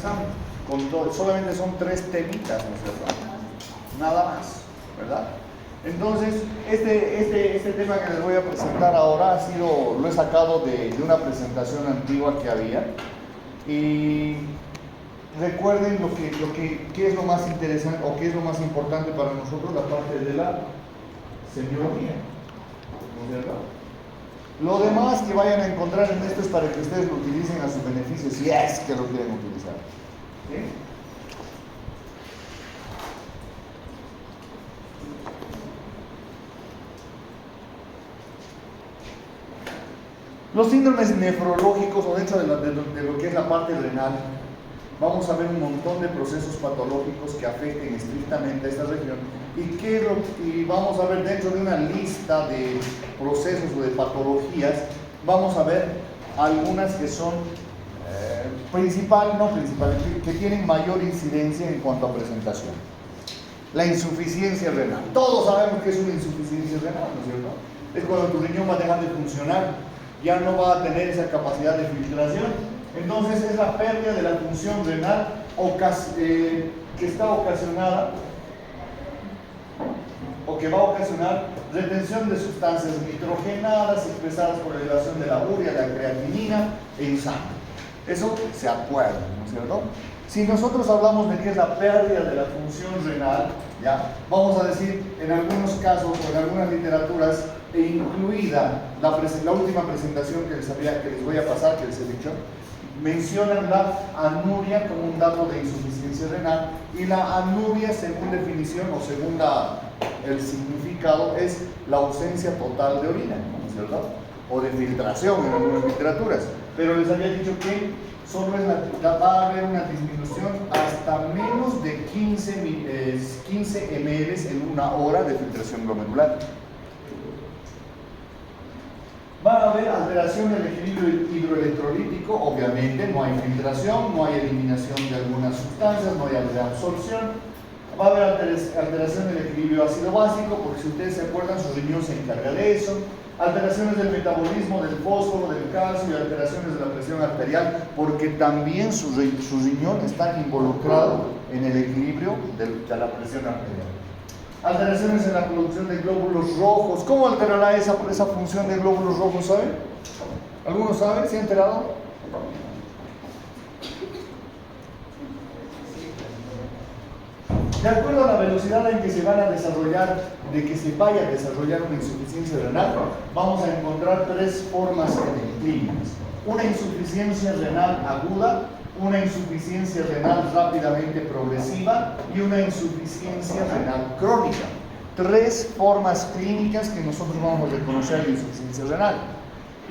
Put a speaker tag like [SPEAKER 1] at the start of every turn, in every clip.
[SPEAKER 1] examen. Solamente son 3 temitas, ¿no es cierto? Nada más, ¿verdad? Entonces, este tema que les voy a presentar ahora lo he sacado de una presentación antigua que había. Y recuerden qué es lo más interesante o qué es lo más importante para nosotros, la parte de la semiología, ¿no es cierto? Lo demás que vayan a encontrar en esto es para que ustedes lo utilicen a su beneficio, si es que lo quieren utilizar. ¿Sí? Los síndromes nefrológicos, o dentro de lo que es la parte renal, vamos a ver un montón de procesos patológicos que afecten estrictamente a esta región y vamos a ver dentro de una lista de procesos o de patologías, vamos a ver algunas que son que tienen mayor incidencia en cuanto a presentación. La insuficiencia renal. Todos sabemos que es una insuficiencia renal, ¿no es cierto? Es cuando tu riñón va a dejar de funcionar, ya no va a tener esa capacidad de filtración. Entonces es la pérdida de la función renal que está ocasionada o que va a ocasionar retención de sustancias nitrogenadas expresadas por elevación de la urea, la creatinina en sangre. Eso se acuerda, ¿no es cierto? Si nosotros hablamos de qué es la pérdida de la función renal, ¿ya? Vamos a decir en algunos casos o en algunas literaturas, incluida la última presentación que les voy a pasar, que les he dicho, mencionan la anuria como un dato de insuficiencia renal, y la anuria, según definición o según el significado, es la ausencia total de orina, ¿no es cierto? O de filtración en algunas literaturas. Pero les había dicho que solo va a haber una disminución hasta menos de 15 ml en una hora de filtración glomerular. Va a haber alteración del equilibrio hidroelectrolítico, obviamente, no hay filtración, no hay eliminación de algunas sustancias, no hay reabsorción. Va a haber alteración del equilibrio ácido-básico, porque si ustedes se acuerdan, su riñón se encarga de eso. Alteraciones del metabolismo del fósforo, del calcio, y alteraciones de la presión arterial, porque también su riñón está involucrado en el equilibrio de la presión arterial. Alteraciones en la producción de glóbulos rojos. ¿Cómo alterará esa función de glóbulos rojos? ¿Saben? ¿Algunos saben? ¿Se han enterado? De acuerdo a la velocidad en que se vaya a desarrollar una insuficiencia renal, vamos a encontrar 3 formas clínicas. Una insuficiencia renal aguda, una insuficiencia renal rápidamente progresiva y una insuficiencia renal crónica. 3 formas clínicas que nosotros vamos a reconocer de insuficiencia renal.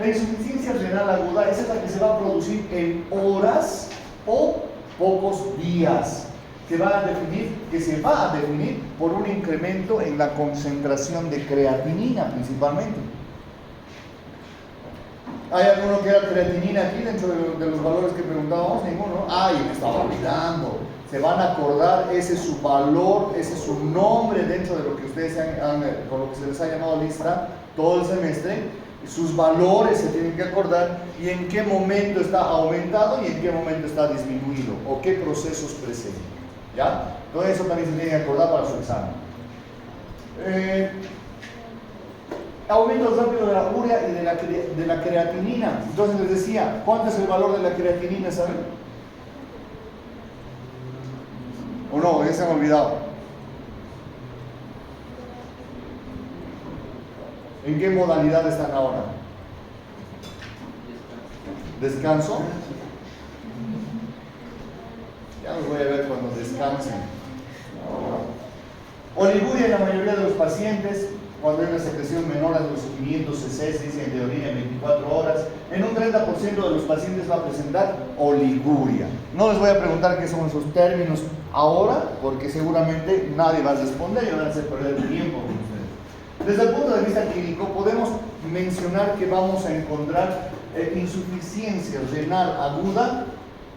[SPEAKER 1] La insuficiencia renal aguda es la que se va a producir en horas o pocos días, que se va a definir por un incremento en la concentración de creatinina principalmente. ¿Hay alguno que era creatinina aquí dentro de los valores que preguntábamos? Ninguno. Ay, me estaba olvidando. Se van a acordar, ese es su valor, ese es su nombre dentro de lo que ustedes con lo que se les ha llamado lista todo el semestre. Sus valores se tienen que acordar y en qué momento está aumentado y en qué momento está disminuido o qué procesos preceden. ¿Ya? Todo eso también se tiene que acordar para su examen. Aumento rápido de la urea y de la creatinina. Entonces les decía, ¿cuánto es el valor de la creatinina, saben? ¿O no? Ya se han olvidado. ¿En qué modalidad están ahora? ¿Descanso? Ya los voy a ver cuando descansen. Oliguria en la mayoría de los pacientes, cuando hay una secreción menor a los 500 cc, dicen de orina en 24 horas. En un 30% de los pacientes va a presentar oliguria. No les voy a preguntar qué son esos términos ahora, porque seguramente nadie va a responder y van a hacer perder el tiempo con ustedes. Desde el punto de vista clínico, podemos mencionar que vamos a encontrar insuficiencia renal aguda,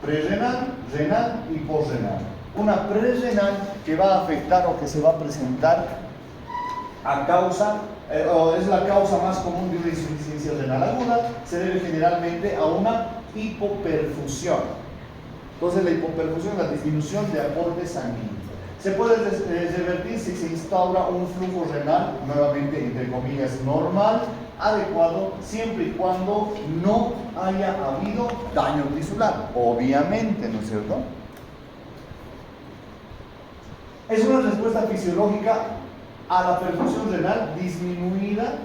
[SPEAKER 1] prerrenal, renal y posrenal. Una prerrenal que va a afectar o que se va a presentar a causa, o es la causa más común de una insuficiencia renal aguda, se debe generalmente a una hipoperfusión. Entonces la hipoperfusión es la disminución de aporte sanguíneo. Se puede revertir si se instaura un flujo renal, nuevamente entre comillas normal, adecuado, siempre y cuando no haya habido daño tisular, obviamente, ¿no es cierto? Es una respuesta fisiológica a la perfusión renal disminuida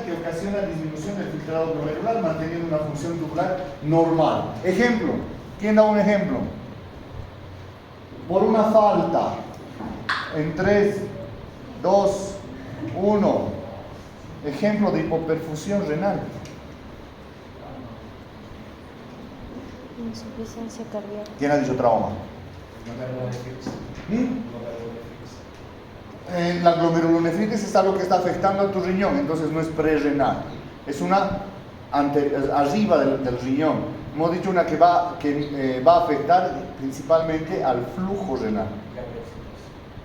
[SPEAKER 1] que ocasiona disminución del filtrado glomerular manteniendo una función tubular normal. Ejemplo, ¿quién da un ejemplo? Por una falta, en 3, 2, 1, ejemplo de hipoperfusión renal.
[SPEAKER 2] Insuficiencia cardíaca.
[SPEAKER 1] ¿Quién ha dicho trauma? La glomerulonefritis es algo que está afectando a tu riñón, entonces no es prerrenal, es una arriba del riñón. Hemos dicho una que va a afectar principalmente al flujo renal.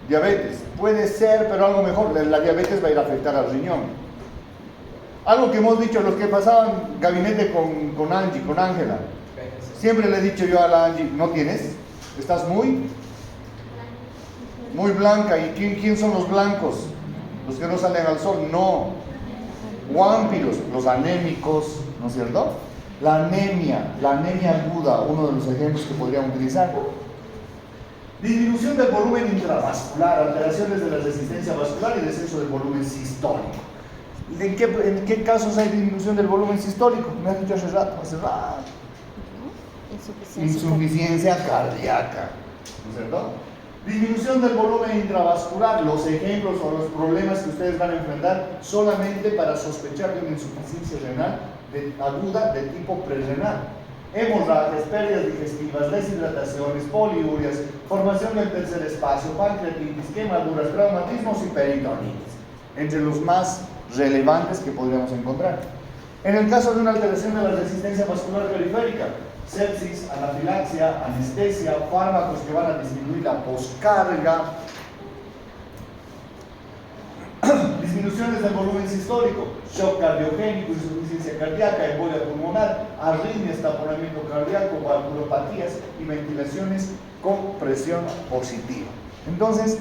[SPEAKER 1] Diabetes, puede ser, pero algo mejor, la diabetes va a ir a afectar al riñón. Algo que hemos dicho, los que pasaban gabinete con Angie, con Ángela, siempre le he dicho yo a la Angie, ¿no tienes? ¿Estás muy blanca? ¿Y quién son los blancos? Los que no salen al sol, no. Guampiros, los anémicos, ¿no es cierto? La anemia aguda, uno de los ejemplos que podríamos utilizar. Disminución del volumen intravascular, alteraciones de la resistencia vascular y descenso del volumen sistólico. ¿En qué casos hay disminución del volumen sistólico? Me has dicho hace rato. Insuficiencia cardíaca, ¿no es cierto? Disminución del volumen intravascular, los ejemplos o los problemas que ustedes van a enfrentar solamente para sospechar de una insuficiencia renal aguda de tipo prerrenal. Hemorragias, pérdidas digestivas, deshidrataciones, poliurias, formación del tercer espacio, pancreatitis, quemaduras, traumatismos y peritonitis, entre los más relevantes que podríamos encontrar. En el caso de una alteración de la resistencia vascular periférica, sepsis, anafilaxia, anestesia, fármacos que van a disminuir la poscarga, disminuciones del volumen sistólico, shock cardiogénico, insuficiencia cardíaca, embolia pulmonar, arritmias, taponamiento cardíaco, valvulopatías y ventilaciones con presión positiva. Entonces,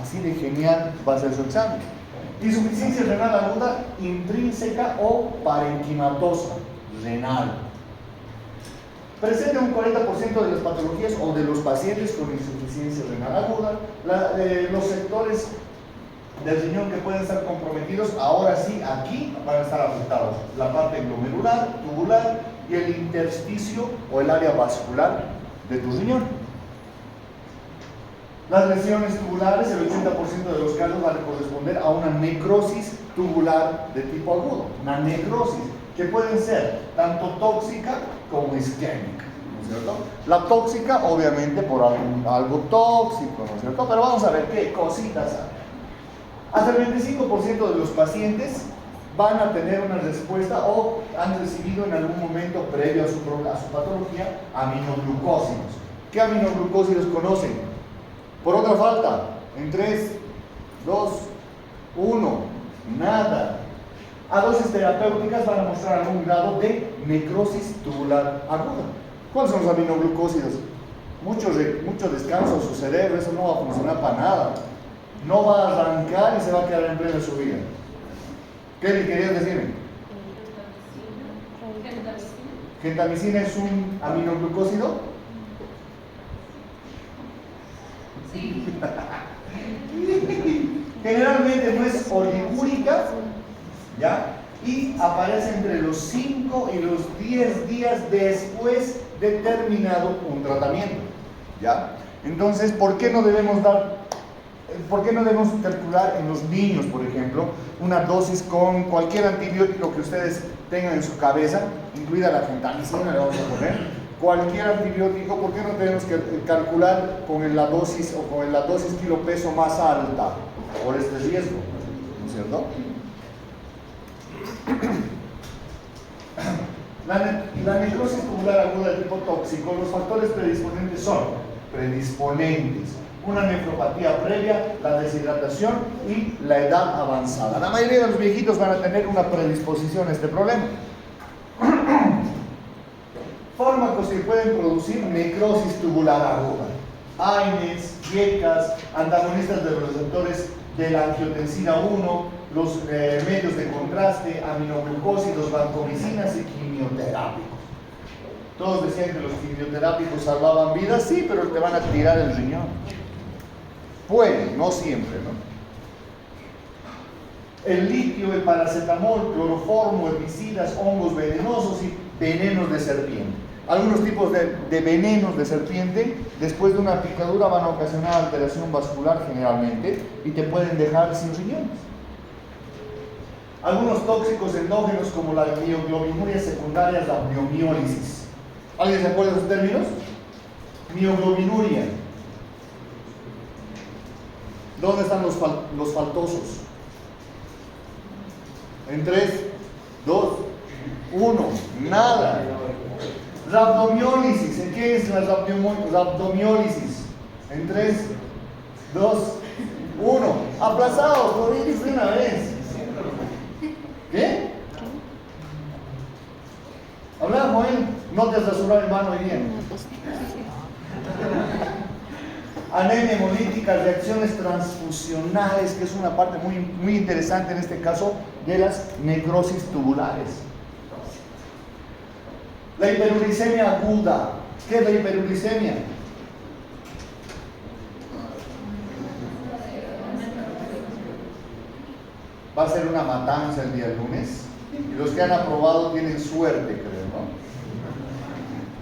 [SPEAKER 1] así de genial va a ser su examen. Insuficiencia renal aguda intrínseca o parenquimatosa renal. Presenta un 40% de las patologías o de los pacientes con insuficiencia renal aguda. Los sectores del riñón que pueden estar comprometidos, ahora sí, aquí van a estar afectados. La parte glomerular, tubular y el intersticio o el área vascular de tu riñón. Las lesiones tubulares, el 80% de los casos van a corresponder a una necrosis tubular de tipo agudo. Una necrosis que puede ser tanto tóxica como isquémica, ¿no es cierto? La tóxica, obviamente, por algo tóxico, ¿no es cierto? Pero vamos a ver qué cositas hay. Hasta el 25% de los pacientes van a tener una respuesta o han recibido en algún momento previo a su patología aminoglucósidos. ¿Qué aminoglucósidos conocen? Por otra falta, en 3, 2, 1, nada. A dosis terapéuticas van a mostrar algún grado de necrosis tubular aguda. ¿Cuáles son los aminoglucósidos? Mucho descanso a su cerebro, eso no va a funcionar para nada. No va a arrancar y se va a quedar en pleno su vida. ¿Qué le querías decirme? ¿Gentamicina es un aminoglucósido? Sí. Generalmente no es oligúrica, ¿ya? Y aparece entre los 5 y los 10 días después de terminado un tratamiento, ¿ya? Entonces, ¿por qué no debemos calcular en los niños, por ejemplo, una dosis con cualquier antibiótico que ustedes tengan en su cabeza, incluida la gentamicina, le vamos a poner? Cualquier antibiótico, ¿por qué no tenemos que calcular con la dosis o con la dosis kilo peso más alta por este riesgo? ¿No es cierto? La necrosis tubular aguda de tipo tóxico, los factores predisponentes son una nefropatía previa, la deshidratación y la edad avanzada. La mayoría de los viejitos van a tener una predisposición a este problema. Fármacos fármacos que pueden producir necrosis tubular aguda. AINES, IECAS, antagonistas de los receptores de la angiotensina 1, los medios de contraste, aminoglucósidos, vancomicinas y quimioterápicos. Todos decían que los quimioterápicos salvaban vidas, sí, pero te van a tirar el riñón. Puede, no siempre, ¿no? El litio, el paracetamol, cloroformo, herbicidas, hongos venenosos y venenos de serpiente. Algunos tipos de venenos de serpiente, después de una picadura, van a ocasionar alteración vascular generalmente y te pueden dejar sin riñones. Algunos tóxicos endógenos como la mioglobinuria secundaria, la miomiólisis. ¿Alguien se acuerda de esos términos? Mioglobinuria. ¿Dónde están los faltosos? En 3, 2, 1, nada. Rhabdomiólisis. ¿En qué es la rhabdomiólisis? En 3, 2, 1. Aplazados, por ir de una vez. ¿Qué? Habla, Joel. No te has rasurado en mano hoy día. Anemia hemolítica, reacciones transfusionales, que es una parte muy interesante en este caso de las necrosis tubulares. La hiperuricemia aguda. ¿Qué es la hiperuricemia? Va a ser una matanza el día lunes y los que han aprobado tienen suerte, creo, ¿no?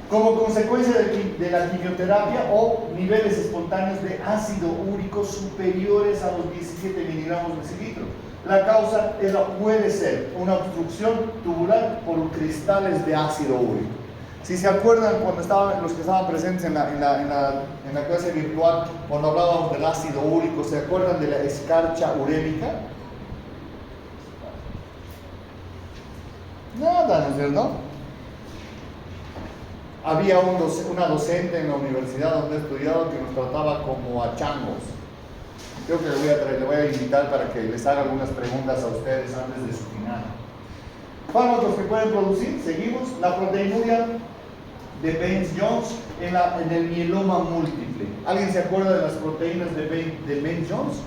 [SPEAKER 1] Como consecuencia de la quimioterapia o niveles espontáneos de ácido úrico superiores a los 17 miligramos de decilitro. La causa puede ser una obstrucción tubular por cristales de ácido úrico. Si se acuerdan, cuando los que estaban presentes en la clase virtual, cuando hablábamos del ácido úrico, ¿se acuerdan de la escarcha urémica? Nada, ¿no es cierto? Había una docente en la universidad donde he estudiado que nos trataba como a changos. Creo que le voy a invitar para que les haga algunas preguntas a ustedes antes de su final. Fármacos que pueden producir, seguimos, la proteinuria de Baines-Jones en el mieloma múltiple. ¿Alguien se acuerda de las proteínas de Baines-Jones?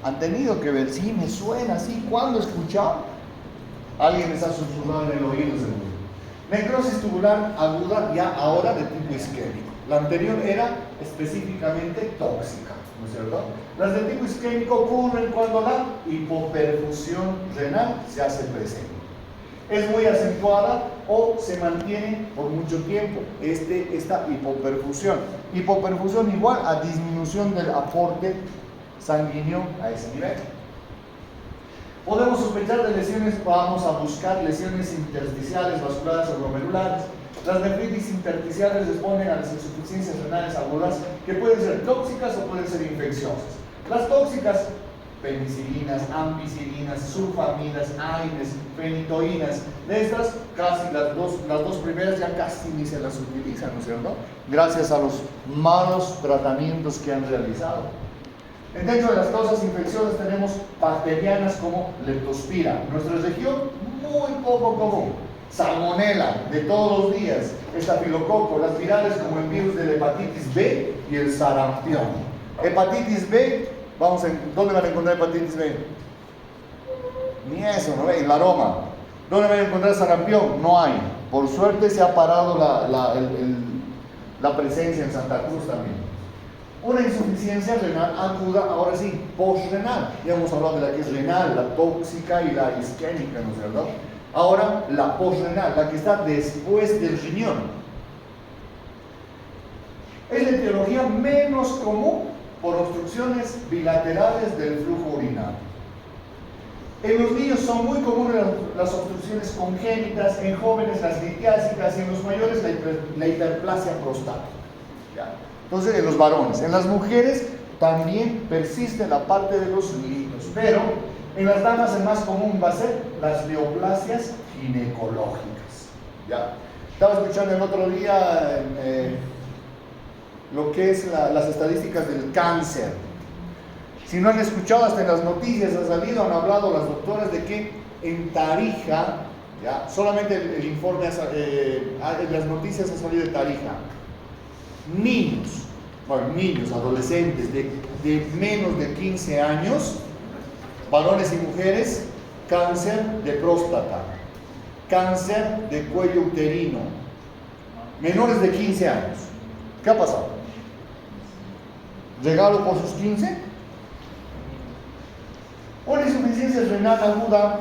[SPEAKER 1] ¿Han tenido que ver? Sí, me suena así. ¿Cuándo he escuchado? Alguien les ha susurrado en el oído, seguro. Necrosis tubular aguda, ya ahora de tipo isquémico. La anterior era específicamente tóxica, ¿no es cierto? Las de tipo isquémico ocurren cuando la hipoperfusión renal se hace presente. Es muy acentuada o se mantiene por mucho tiempo esta hipoperfusión. Hipoperfusión igual a disminución del aporte sanguíneo a ese nivel. Podemos sospechar de lesiones, vamos a buscar lesiones intersticiales, vasculares o glomerulares. Las nefritis intersticiales responden a las insuficiencias renales agudas que pueden ser tóxicas o pueden ser infecciosas. Las tóxicas, penicilinas, ampicilinas, sulfamidas, AINES, fenitoínas. De estas, casi las dos primeras ya casi ni se las utilizan, ¿no es cierto? Gracias a los malos tratamientos que han realizado. Dentro de las causas infecciosas tenemos bacterianas como leptospira. En nuestra región, muy poco común. Salmonela, de todos los días. Estafilococo, las virales como el virus de la hepatitis B y el sarampión. Hepatitis B, ¿dónde van a encontrar hepatitis B? Ni eso, ¿no? En la aroma. ¿Dónde van a encontrar sarampión? No hay. Por suerte se ha parado la presencia en Santa Cruz también. Una insuficiencia renal aguda, ahora sí, postrenal. Ya hemos hablado de la que es renal, la tóxica y la isquémica, ¿no es cierto? Ahora la postrenal, la que está después del riñón. Es la etiología menos común por obstrucciones bilaterales del flujo urinario. En los niños son muy comunes las obstrucciones congénitas, en jóvenes las litiásicas y en los mayores la hiperplasia prostática. ¿Ya? Entonces, en los varones. En las mujeres también persiste la parte de los litos, pero en las damas el más común va a ser las neoplasias ginecológicas. ¿Ya? Estaba escuchando el otro día lo que es las estadísticas del cáncer. Si no han escuchado, hasta en las noticias ha salido, han hablado las doctoras de que en Tarija ¿ya? Solamente el informe, las noticias han salido de Tarija. Niños, adolescentes de menos de 15 años, varones y mujeres, cáncer de próstata, cáncer de cuello uterino, menores de 15 años. ¿Qué ha pasado? ¿Regalo por sus 15? Una insuficiencia renal aguda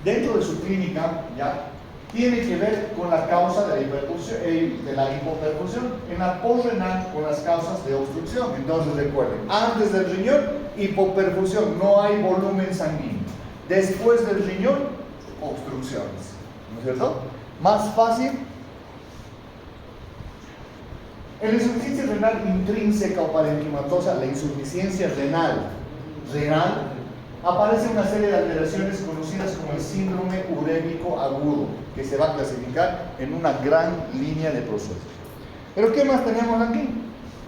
[SPEAKER 1] dentro de su clínica, ¿ya?, tiene que ver con la causa de la hipoperfusión. En la postrenal, con las causas de obstrucción. Entonces recuerden, antes del riñón, hipoperfusión, no hay volumen sanguíneo. Después del riñón, obstrucciones, ¿no es cierto? Más fácil. En la insuficiencia renal intrínseca o parenquimatosa, la insuficiencia renal, aparece una serie de alteraciones conocidas como el síndrome urémico agudo, que se va a clasificar en una gran línea de procesos. Pero ¿qué más tenemos aquí?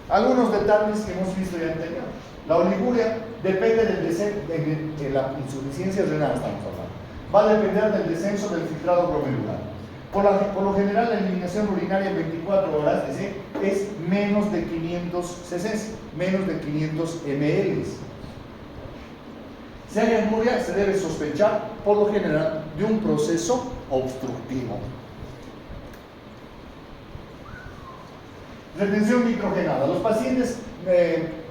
[SPEAKER 1] Algunos detalles que hemos visto ya anterior. La oliguria depende de la insuficiencia renal, estamos hablando. Va a depender del descenso del filtrado glomerular. Por lo general, la eliminación urinaria en 24 horas es menos de 500 cc, menos de 500 ml. Si hay anuria, se debe sospechar, por lo general, de un proceso obstructivo. Retención nitrogenada. Los pacientes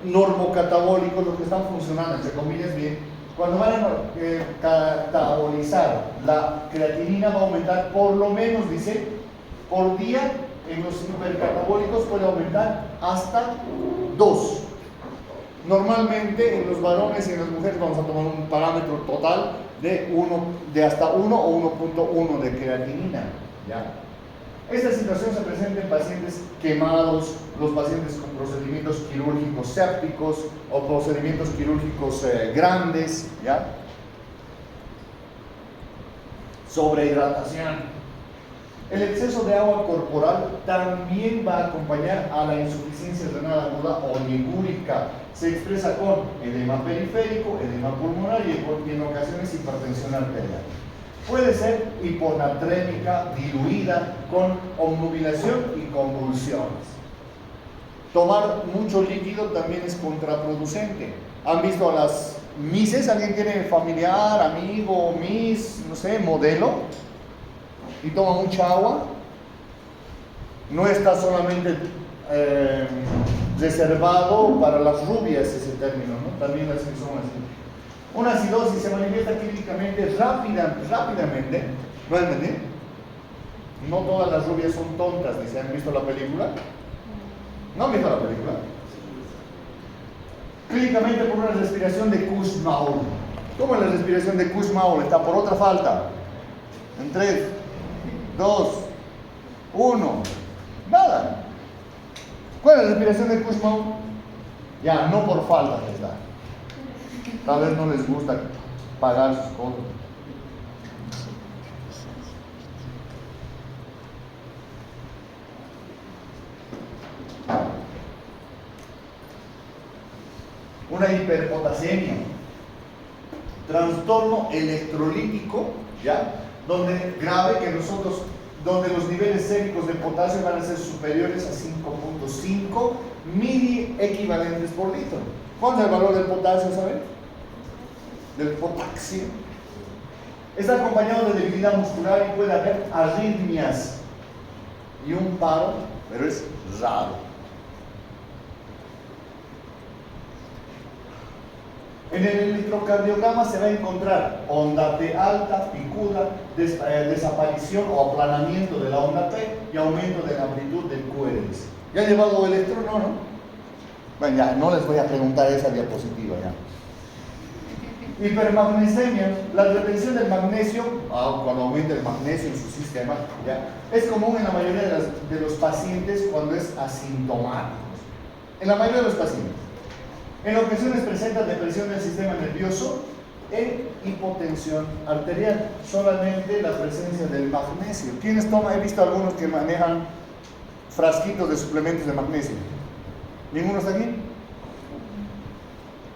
[SPEAKER 1] normocatabólicos, los que están funcionando, entre comillas, bien, cuando van a catabolizar, la creatinina va a aumentar por lo menos, dice, por día. En los hipercatabólicos puede aumentar hasta 2. Normalmente en los varones y en las mujeres vamos a tomar un parámetro total de hasta 1 o 1.1 de creatinina, ¿ya? Esta situación se presenta en pacientes quemados, los pacientes con procedimientos quirúrgicos sépticos o procedimientos quirúrgicos grandes, ¿ya? Sobrehidratación. El exceso de agua corporal también va a acompañar a la insuficiencia renal aguda oligúrica. Se expresa con edema periférico, edema pulmonar y en ocasiones hipertensión arterial. Puede ser hiponatrémica diluida con obnubilación y convulsiones. Tomar mucho líquido también es contraproducente. ¿Han visto a las mises? ¿Alguien tiene familiar, amigo, miss, no sé, modelo? Y toma mucha agua. No está solamente reservado para las rubias ese término, ¿no? También las que son así. Una acidosis se manifiesta clínicamente rápidamente. ¿No entendí? No todas las rubias son tontas, ¿se han visto la película? ¿No han visto la película? Clínicamente por una respiración de Kussmaul. ¿Cómo es la respiración de Kussmaul? Está por otra falta. En 3, 2, 1. Nada. ¿Cuál es la respiración de Kussmaul? Ya, no por falta les da. Tal vez no les gusta pagar sus cosas. Una hiperpotasemia, trastorno electrolítico, ¿ya? Donde grave que nosotros, donde los niveles séricos de potasio van a ser superiores a 5.5 miliequivalentes por litro. ¿Cuánto es el valor del potasio, saben? Del potasio. Está acompañado de debilidad muscular y puede haber arritmias y un paro, pero es raro. En el electrocardiograma se va a encontrar onda P alta, picuda, desaparición o aplanamiento de la onda P y aumento de la amplitud del QRS. ¿Ya ha llevado electro? No, ¿no? Bueno, ya no les voy a preguntar esa diapositiva ya. Hipermagnesemia, la retención del magnesio, cuando aumenta el magnesio en su sistema, ¿ya? Es común en la mayoría de los pacientes cuando es asintomático. En la mayoría de los pacientes. En ocasiones presenta depresión del sistema nervioso e hipotensión arterial. Solamente la presencia del magnesio. ¿Quiénes toman? He visto algunos que manejan frasquitos de suplementos de magnesio. ¿Ninguno está aquí?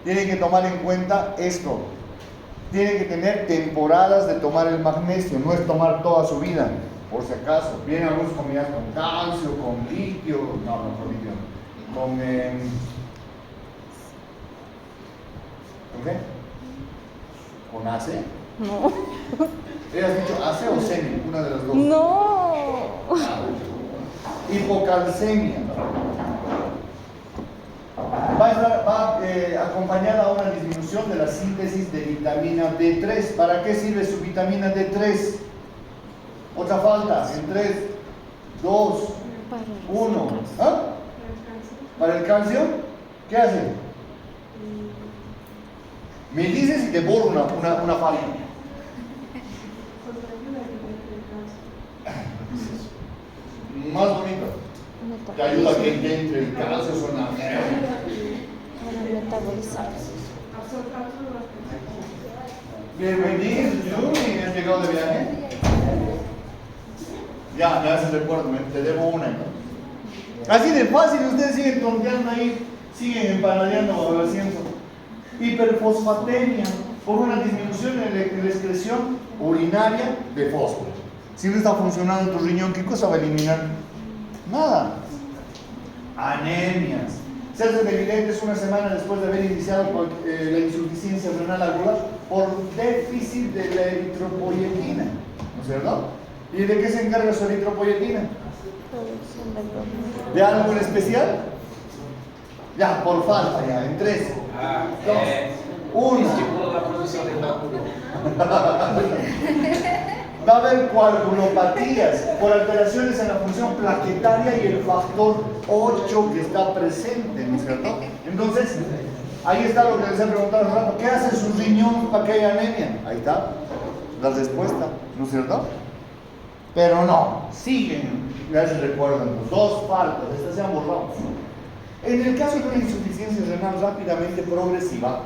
[SPEAKER 1] Tienen que tomar en cuenta esto. Tiene que tener temporadas de tomar el magnesio, no es tomar toda su vida, por si acaso. Vienen algunos combinados con calcio, con litio, no con litio, ¿con qué? ¿Con AC?
[SPEAKER 2] No.
[SPEAKER 1] ¿Has dicho AC o semi? Una de las dos.
[SPEAKER 2] No.
[SPEAKER 1] Hipocalcemia. Va acompañada a una disminución de la síntesis de vitamina D3. ¿Para qué sirve su vitamina D3? Otra falta, en 3, 2, 1. ¿Ah? ¿Para el calcio? ¿Qué hace? Me dices y te borro una falta. Más bonito. Te ayuda a que entre el calcio, suena mierda.
[SPEAKER 2] Para metabolizar.
[SPEAKER 1] Bienvenidos, Yuri, ¿has llegado de viaje? Ya, me haces recuerdo, te debo una, ¿no? Así de fácil, ustedes siguen tonteando ahí, siguen empanadeando o haciendo. Hiperfosfatemia, por una disminución en la excreción urinaria de fósforo. Si no está funcionando tu riñón, ¿qué cosa va a eliminar? Nada. Anemias. Se hacen evidentes una semana después de haber iniciado la insuficiencia renal aguda por déficit de la eritropoyetina, ¿no es cierto? ¿Y de qué se encarga su eritropoyetina? ¿De algo en especial? Ya, por falta, ya, en 3, 2, 1. Va a haber coagulopatías por alteraciones en la función plaquetaria y el factor 8 que está presente, ¿no es cierto? Entonces, ahí está lo que les he preguntado hace rato. ¿Qué hace su riñón para que haya anemia? Ahí está la respuesta, ¿no es cierto? Pero no, siguen, ya se recuerdan, los dos faltas, estas se han borrado. En el caso de una insuficiencia renal rápidamente progresiva,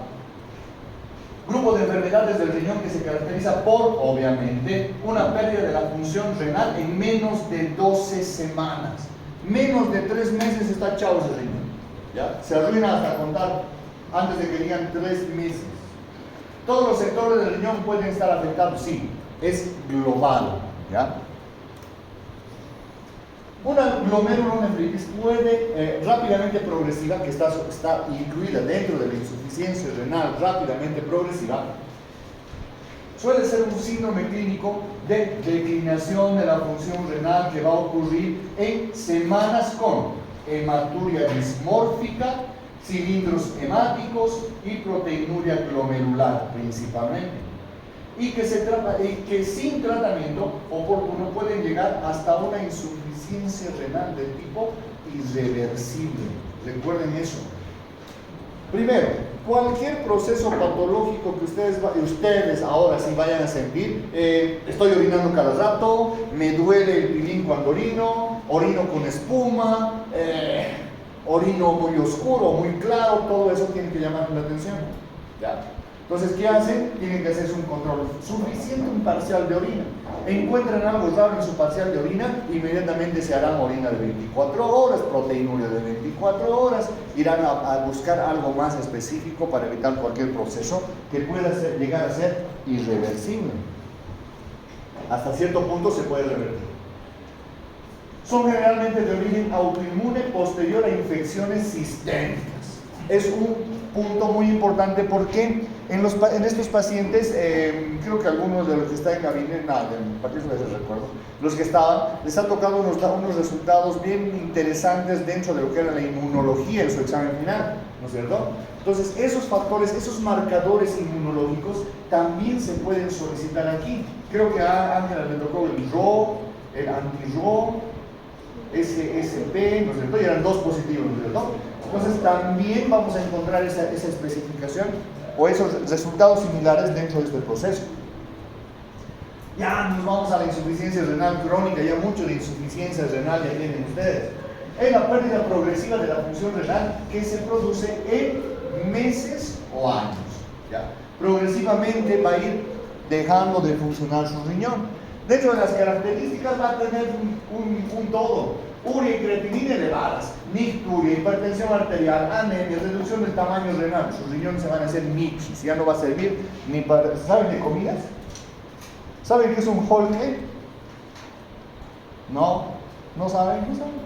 [SPEAKER 1] grupo de enfermedades del riñón que se caracteriza por, obviamente, una pérdida de la función renal en menos de 12 semanas. Menos de 3 meses está chao ese riñón. ¿Ya? Se arruina hasta contar antes de que digan 3 meses. Todos los sectores del riñón pueden estar afectados, sí, es global. ¿Ya? Una glomerulonefritis puede rápidamente progresiva, que está incluida dentro de la insuficiencia renal rápidamente progresiva, suele ser un síndrome clínico de declinación de la función renal que va a ocurrir en semanas con hematuria dismórfica, cilindros hemáticos y proteinuria glomerular principalmente. Y que sin tratamiento oportuno pueden llegar hasta una insuficiencia renal de tipo irreversible. Recuerden eso. Primero, cualquier proceso patológico que ustedes ahora sí vayan a sentir, estoy orinando cada rato, me duele el pilín cuando orino con espuma, orino muy oscuro, muy claro, todo eso tiene que llamar la atención. ¿Ya? Entonces, ¿qué hacen? Tienen que hacerse un control suficiente, un parcial de orina. Encuentran algo raro en su parcial de orina, inmediatamente se harán orina de 24 horas, proteinuria de 24 horas, irán a buscar algo más específico para evitar cualquier proceso que pueda llegar a ser irreversible. Hasta cierto punto se puede revertir. Son generalmente de origen autoinmune posterior a infecciones sistémicas. Es un punto muy importante porque en estos pacientes, creo que algunos de los que están en gabinete, para qué les recuerdo, los que estaban, les ha tocado unos resultados bien interesantes dentro de lo que era la inmunología en su examen final, ¿no es cierto? Entonces, esos factores, esos marcadores inmunológicos también se pueden solicitar aquí. Creo que a Ángela le tocó el RO, el anti-RO, SSP, ¿no es cierto? Y eran 2 positivos, ¿no es cierto? Entonces también vamos a encontrar esa especificación o esos resultados similares dentro de este proceso. Ya nos vamos a la insuficiencia renal crónica, ya mucho de insuficiencia renal ya tienen ustedes. Es la pérdida progresiva de la función renal que se produce en meses o años. ¿Ya? Progresivamente va a ir dejando de funcionar su riñón. Dentro de las características va a tener un todo. Urea y creatinina elevadas, nicturia, hipertensión arterial, anemia, reducción del tamaño renal. Sus riñones se van a hacer michis, ya no va a servir ni para... ¿Saben de comidas? ¿Saben qué es un Holke? No, no saben, no saben.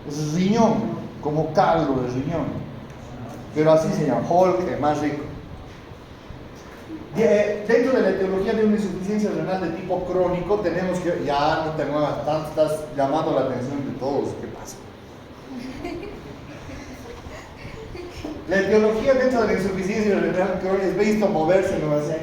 [SPEAKER 1] Es riñón, como caldo de riñón. Pero así se llama, Holke, más rico. Dentro de la etiología de una insuficiencia renal de tipo crónico, tenemos que, ya no te muevas tanto, estás llamando la atención de todos, ¿qué pasa? La etiología dentro de la insuficiencia renal crónica es visto moverse, no sé.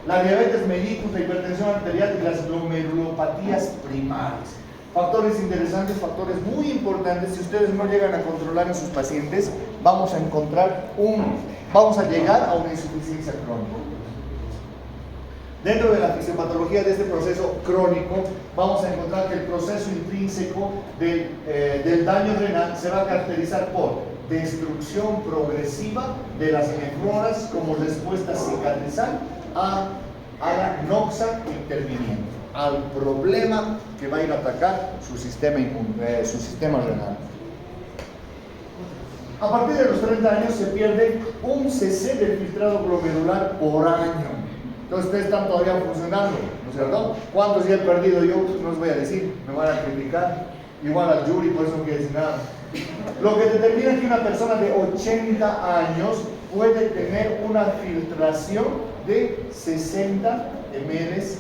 [SPEAKER 1] La diabetes mellitus, la hipertensión arterial y las glomerulopatías primarias. Factores interesantes, factores muy importantes. Si ustedes no llegan a controlar en sus pacientes, vamos a llegar a una insuficiencia crónica. Dentro de la fisiopatología de este proceso crónico, vamos a encontrar que el proceso intrínseco del daño renal se va a caracterizar por destrucción progresiva de las nefronas como respuesta cicatrizal a la noxa interviniente, al problema que va a ir a atacar su sistema renal. A partir de los 30 años se pierde un cc del filtrado glomerular por año. Entonces ustedes están todavía funcionando, ¿no es cierto? ¿Cuántos ya he perdido yo? No les voy a decir, me van a criticar. Igual al jury, por eso no quiero decir nada. Lo que determina que una persona de 80 años puede tener una filtración de 60 ml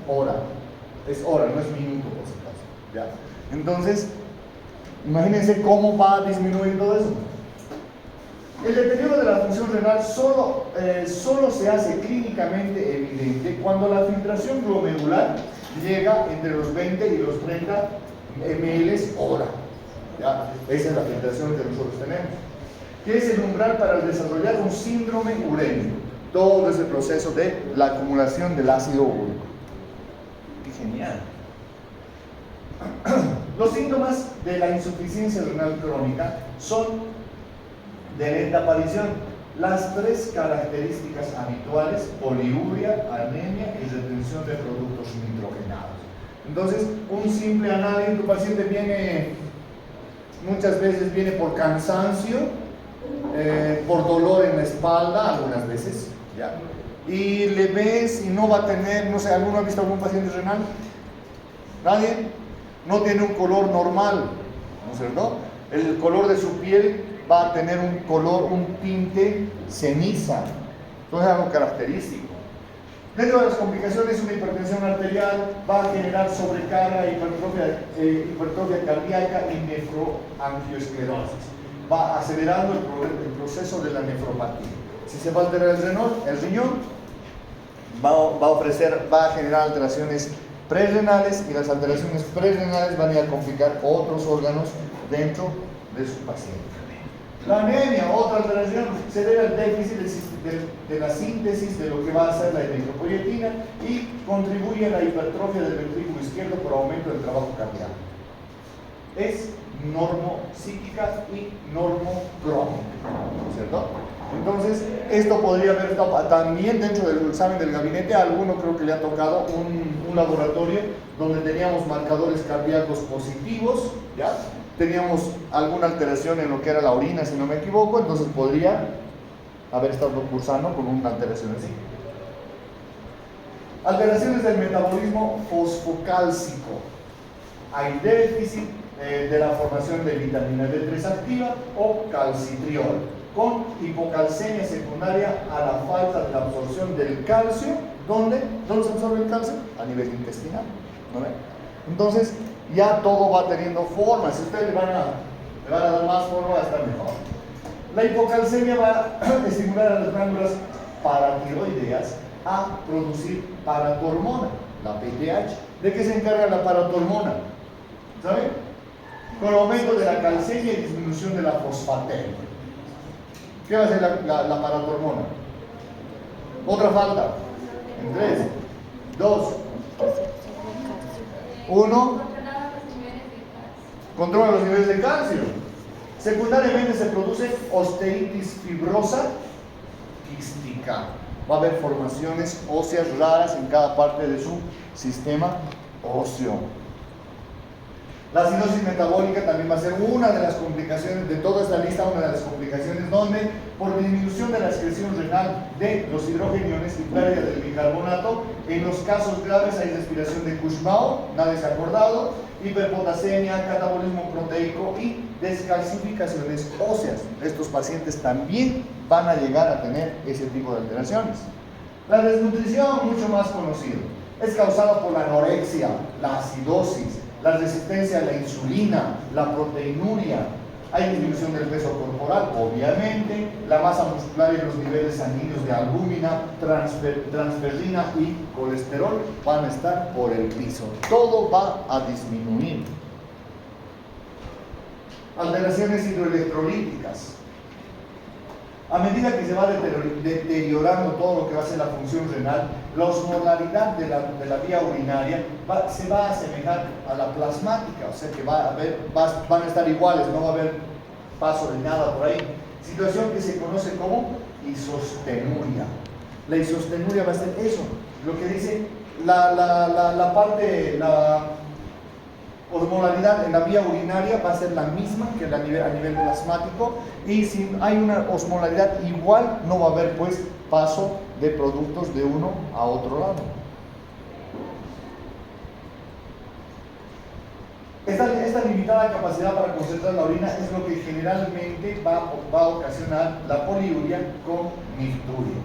[SPEAKER 1] hora. Es hora, no es minuto, por si acaso. ¿Ya? Entonces, imagínense cómo va a disminuir todo eso. El deterioro de la función renal solo se hace clínicamente evidente cuando la filtración glomerular llega entre los 20 y los 30 ml hora. ¿Ya? Esa es la filtración que nosotros tenemos. Que es el umbral para desarrollar un síndrome urémico. Todo ese proceso de la acumulación del ácido úrico. ¡Qué genial! Los síntomas de la insuficiencia renal crónica son de lenta aparición. Las tres características habituales: poliuria, anemia y retención de productos nitrogenados. Entonces, un simple análisis, tu paciente muchas veces viene por cansancio, por dolor en la espalda, algunas veces, ¿ya? Y le ves y no va a tener, no sé, ¿alguno ha visto algún paciente renal? ¿Nadie? No tiene un color normal, ¿no es cierto? El color de su piel va a tener un tinte ceniza. Entonces es algo característico. Dentro de las complicaciones, una hipertensión arterial va a generar sobrecarga, hipertrofia cardíaca y nefroangioesclerosis. Va acelerando el proceso de la nefropatía. Si se va a alterar el riñón, va a generar alteraciones prerrenales, y las alteraciones prerrenales van a ir a complicar otros órganos dentro de su paciente. La anemia, otra alteración, se debe al déficit de la síntesis de lo que va a ser la eritropoyetina y contribuye a la hipertrofia del ventrículo izquierdo por aumento del trabajo cardíaco. Es normopsíquica y normocrónica, ¿cierto? Entonces, esto podría haber estado también dentro del examen del gabinete. A alguno creo que le ha tocado un laboratorio donde teníamos marcadores cardíacos positivos, ¿ya? Teníamos alguna alteración en lo que era la orina, si no me equivoco, entonces podría haber estado cursando con una alteración así. Alteraciones del metabolismo fosfocálcico. Hay déficit de la formación de vitamina D3 activa o calcitriol, con hipocalcemia secundaria a la falta de la absorción del calcio. ¿Dónde se absorbe el calcio? A nivel intestinal, ¿no ven? Entonces, ya todo va teniendo forma. Si ustedes le van a dar más forma, va a estar mejor. La hipocalcemia va a estimular a las glándulas paratiroideas a producir paratormona, la PTH. ¿De qué se encarga la paratormona? ¿Saben? Con aumento de la calcemia y disminución de la fosfatemia. ¿Qué va a hacer la paratormona? Otra falta. En 3, 2, 1. Controla los niveles de calcio. Secundariamente se produce osteitis fibrosa quística. Va a haber formaciones óseas raras en cada parte de su sistema óseo. La acidosis metabólica también va a ser una de las complicaciones de toda esta lista, una de las complicaciones donde por disminución de la excreción renal de los hidrogeniones y pérdida del bicarbonato, en los casos graves hay respiración de Kussmaul, nadie se ha acordado, hiperpotasemia, catabolismo proteico y descalcificaciones óseas. Estos pacientes también van a llegar a tener ese tipo de alteraciones. La desnutrición, mucho más conocido, es causada por la anorexia, la acidosis, la resistencia a la insulina, la proteinuria. Hay disminución del peso corporal, obviamente, la masa muscular y los niveles sanguíneos de albúmina, transferrina y colesterol van a estar por el piso. Todo va a disminuir. Alteraciones hidroelectrolíticas. A medida que se va deteriorando todo lo que va a ser la función renal, la osmolaridad de la vía urinaria se va a asemejar a la plasmática, o sea que van a estar iguales, no va a haber paso de nada por ahí. Situación que se conoce como isostenuria. La isostenuria va a ser eso, lo que dice la osmolaridad en la vía urinaria va a ser la misma que a nivel plasmático, y si hay una osmolaridad igual no va a haber pues paso de productos de uno a otro lado. Esta limitada capacidad para concentrar la orina es lo que generalmente va a ocasionar la poliuria con micturia.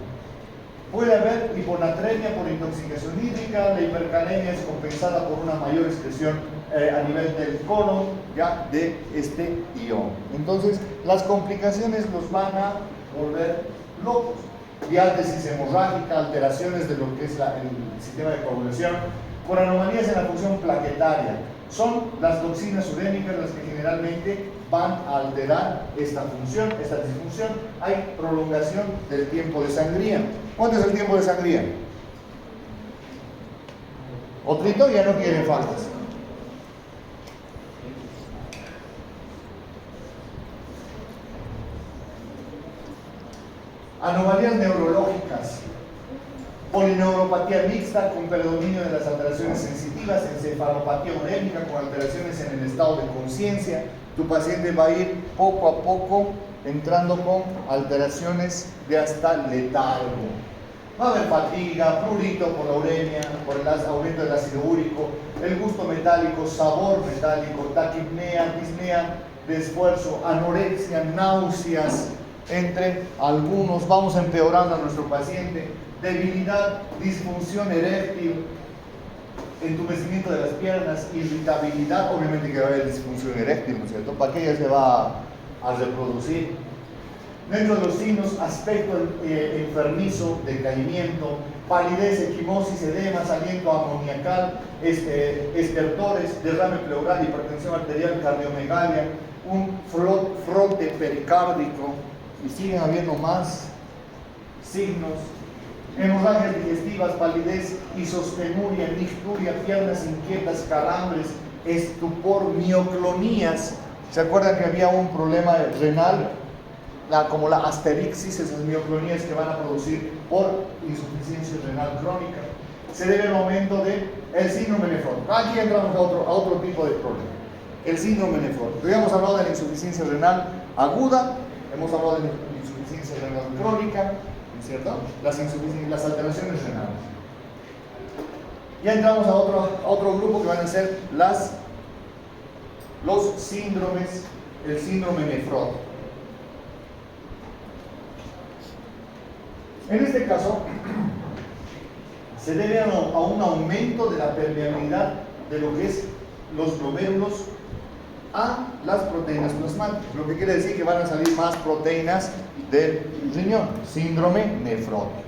[SPEAKER 1] Puede haber hiponatremia por intoxicación hídrica, la hipercalemia es compensada por una mayor excreción a nivel del colon, ya, de este ion. Entonces, las complicaciones los van a volver locos. Diátesis hemorrágica, alteraciones de lo que es el sistema de coagulación, por anomalías en la función plaquetaria. Son las toxinas urémicas las que generalmente van a alterar esta función, esta disfunción. Hay prolongación del tiempo de sangría. ¿Cuánto es el tiempo de sangría? Otrito ya no quiere faltas. Anomalías neurológicas. Polineuropatía mixta con predominio de las alteraciones sensitivas, encefalopatía urémica con alteraciones en el estado de conciencia. Tu paciente va a ir poco a poco entrando con alteraciones de hasta letargo. Va a haber fatiga, prurito por la uremia, por el aumento del ácido úrico, el gusto metálico, sabor metálico, taquipnea, disnea de esfuerzo, anorexia, náuseas, entre algunos. Vamos empeorando a nuestro paciente. Debilidad, disfunción eréctil, entumecimiento de las piernas, irritabilidad, obviamente que va a haber disfunción eréctil, ¿no es cierto? ¿Para qué ella se va a reproducir? Dentro de los signos, aspecto enfermizo, decaimiento, palidez, equimosis, edemas, aliento amoniacal, estertores, derrame pleural, hipertensión arterial, cardiomegalia, un frote pericárdico, y siguen habiendo más signos. Hemorragias digestivas, palidez, isostenuria, nicturia, piernas inquietas, calambres, estupor, mioclonías. ¿Se acuerdan que había un problema renal? Como la asterixis, esas mioclonías que van a producir por insuficiencia renal crónica. Se debe al aumento del síndrome nefrótico. Aquí entramos a otro tipo de problema. El síndrome nefrótico. Ya hemos hablado de la insuficiencia renal aguda, hemos hablado de la insuficiencia renal crónica, ¿cierto? Las alteraciones renales. Ya entramos a otro grupo que van a ser los síndromes, el síndrome nefrótico. En este caso, se debe a un aumento de la permeabilidad de lo que es los glomérulos a las proteínas plasmáticas, lo que quiere decir que van a salir más proteínas del riñón. Síndrome nefrótico.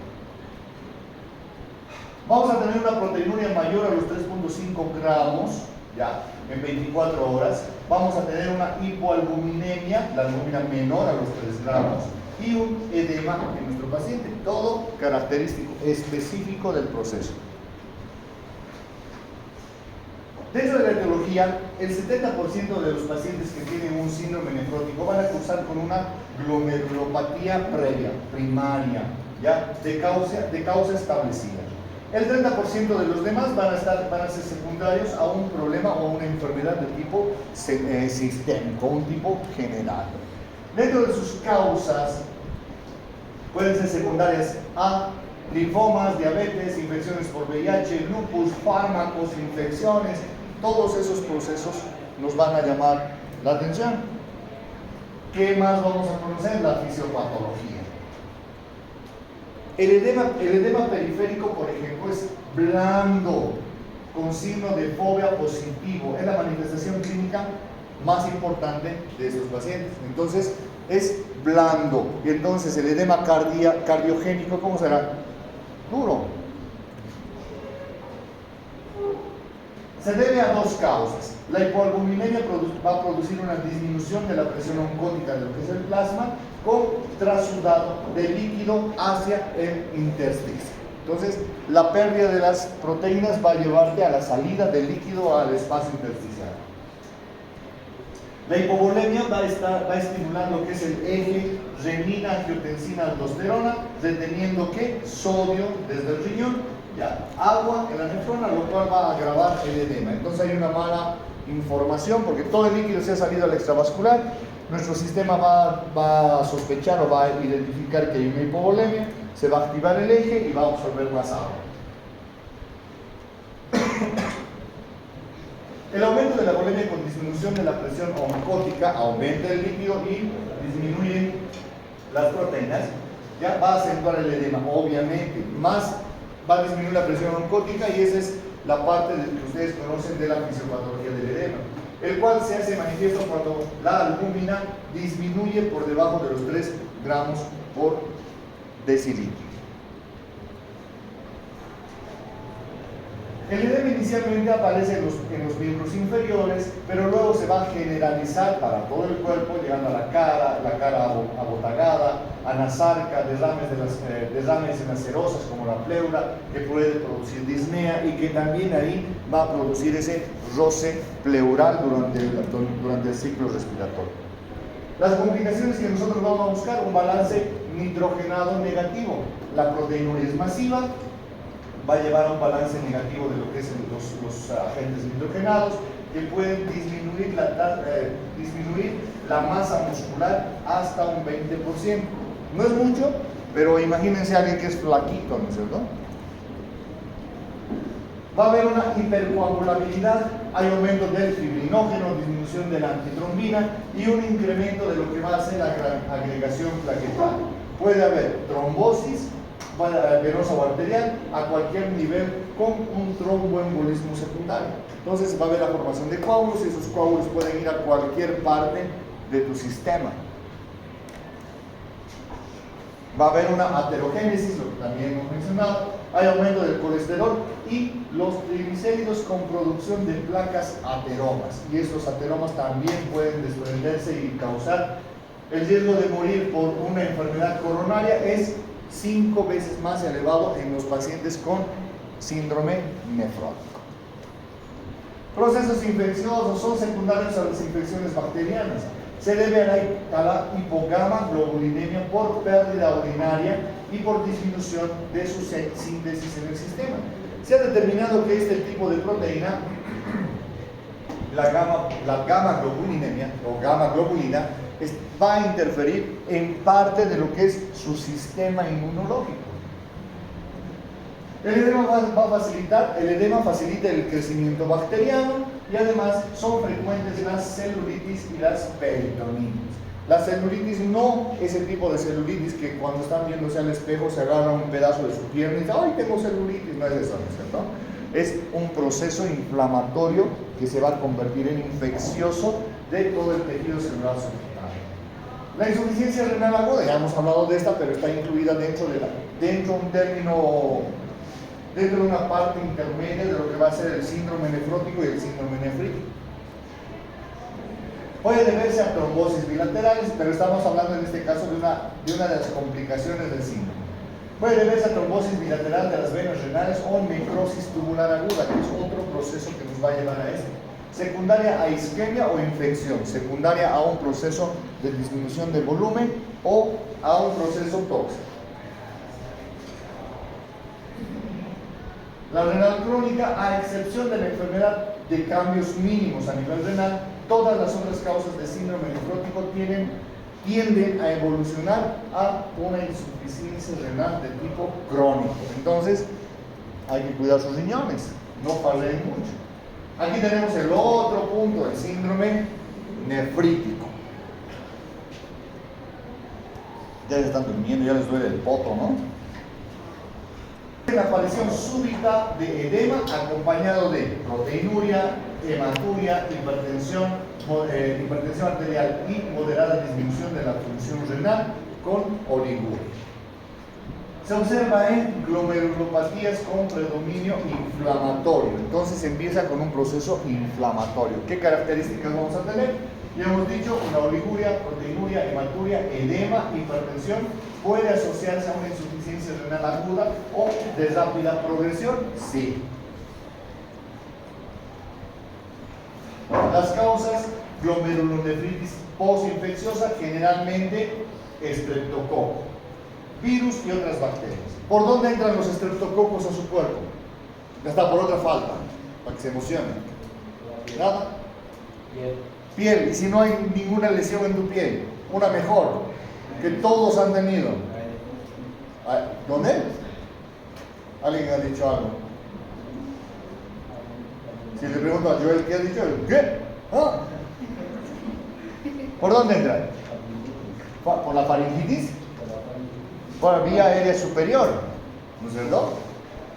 [SPEAKER 1] Vamos a tener una proteinuria mayor a los 3.5 gramos, ya, en 24 horas. Vamos a tener una hipoalbuminemia, la albúmina menor a los 3 gramos, y un edema en nuestro paciente. Todo característico, específico del proceso. Dentro de la etiología, el 70% de los pacientes que tienen un síndrome nefrótico van a cursar con una glomerulopatía previa, primaria, ¿ya? de causa establecida. El 30% de los demás van a ser secundarios a un problema o a una enfermedad de tipo sistémico, un tipo general. Dentro de sus causas pueden ser secundarias a linfomas, diabetes, infecciones por VIH, lupus, fármacos, infecciones. Todos esos procesos nos van a llamar la atención. ¿Qué más vamos a conocer? La fisiopatología. El edema periférico, por ejemplo, es blando, con signo de fobia positivo. Es la manifestación clínica más importante de estos pacientes. Entonces, es blando. Y entonces, el edema cardiogénico, ¿cómo será? Duro. Se debe a dos causas. La hipoalbuminemia va a producir una disminución de la presión oncótica de lo que es el plasma, con trasudado de líquido hacia el intersticio. Entonces, la pérdida de las proteínas va a llevarte a la salida del líquido al espacio intersticial. La hipovolemia va a estimular lo que es el eje renina, angiotensina, aldosterona, reteniendo ¿qué? Sodio desde el riñón, ya, agua en la nefrona, lo cual va a agravar el edema. Entonces hay una mala información porque todo el líquido se ha salido al extravascular. Nuestro sistema va a sospechar o va a identificar que hay una hipovolemia, se va a activar el eje y va a absorber más agua. El aumento de la volemia con disminución de la presión oncótica aumenta el líquido y disminuye las proteínas, ya va a acentuar el edema, obviamente, más va a disminuir la presión oncótica y esa es la parte que ustedes conocen de la fisiopatología del edema, el cual se hace manifiesto cuando la albúmina disminuye por debajo de los 3 gramos por decilitro. El edema inicialmente aparece en los miembros inferiores, pero luego se va a generalizar para todo el cuerpo, llegando a la cara abotagada, anasarca, derrames en las serosas como la pleura, que puede producir disnea y que también ahí va a producir ese roce pleural durante el ciclo respiratorio. Las complicaciones que nosotros vamos a buscar, un balance nitrogenado negativo. La proteinuria es masiva, va a llevar a un balance negativo de lo que es los agentes nitrogenados, que pueden disminuir la masa muscular hasta un 20%. No es mucho, pero imagínense a alguien que es flaquito, ¿no es cierto? Va a haber una hipercoagulabilidad, hay aumento del fibrinógeno, disminución de la antitrombina y un incremento de lo que va a ser la agregación plaquetal. Puede haber trombosis venosa o arterial a cualquier nivel con un tromboembolismo secundario. Entonces va a haber la formación de coágulos y esos coágulos pueden ir a cualquier parte de tu sistema. Va a haber una aterogénesis, lo que también hemos mencionado, hay aumento del colesterol y los triglicéridos con producción de placas ateromas, y estos ateromas también pueden desprenderse y causar el riesgo de morir por una enfermedad coronaria es 5 veces más elevado en los pacientes con síndrome nefrótico. Procesos infecciosos son secundarios a las infecciones bacterianas. Se debe a la hipogamaglobulinemia por pérdida urinaria y por disminución de su síntesis en el sistema. Se ha determinado que este tipo de proteína, la gamma-globulinemia o gamma-globulina, va a interferir en parte de lo que es su sistema inmunológico. El edema facilita el crecimiento bacteriano y además son frecuentes las celulitis y las peritonitis. La celulitis no es el tipo de celulitis que cuando están viéndose al espejo se agarra un pedazo de su pierna y dicen, ¡ay, tengo celulitis! No es eso, ¿no es cierto? Es un proceso inflamatorio que se va a convertir en infeccioso de todo el tejido celular subcutáneo. La insuficiencia renal aguda, ya hemos hablado de esta, pero está incluida dentro de una parte intermedia de lo que va a ser el síndrome nefrótico y el síndrome nefrítico. Puede deberse a trombosis bilaterales, pero estamos hablando en este caso de una de las complicaciones del síndrome. Puede deberse a trombosis bilateral de las venas renales o necrosis tubular aguda, que es otro proceso que nos va a llevar a esto. Secundaria a isquemia o infección, secundaria a un proceso de disminución de volumen o a un proceso tóxico. La renal crónica, a excepción de la enfermedad de cambios mínimos a nivel renal, todas las otras causas de síndrome nefrótico tienden a evolucionar a una insuficiencia renal de tipo crónico. Entonces, hay que cuidar sus riñones, no fallen mucho. Aquí tenemos el otro punto, el síndrome nefrítico. Ya se están durmiendo, ya les duele el poto, ¿no? La aparición súbita de edema acompañado de proteinuria, hematuria, hipertensión arterial y moderada disminución de la función renal con oliguria. Se observa en glomerulopatías con predominio inflamatorio. Entonces empieza con un proceso inflamatorio. ¿Qué características vamos a tener? Ya hemos dicho, una oliguria, proteinuria, hematuria, edema, hipertensión. ¿Puede asociarse a una insuficiencia renal aguda o de rápida progresión? Sí. Las causas: glomerulonefritis postinfecciosa, generalmente estreptococo, virus y otras bacterias. ¿Por dónde entran los estreptococos a su cuerpo? Hasta por otra falta, para que se emocione. ¿Nada? Piel. Y si no hay ninguna lesión en tu piel, una mejor, que todos han tenido. ¿Dónde? ¿Alguien ha dicho algo? Si le pregunto a Joel, ¿qué ha dicho él? ¿Qué? ¿Ah? ¿Por dónde entra? ¿Por la faringitis? Por la vía aérea superior, ¿no es cierto?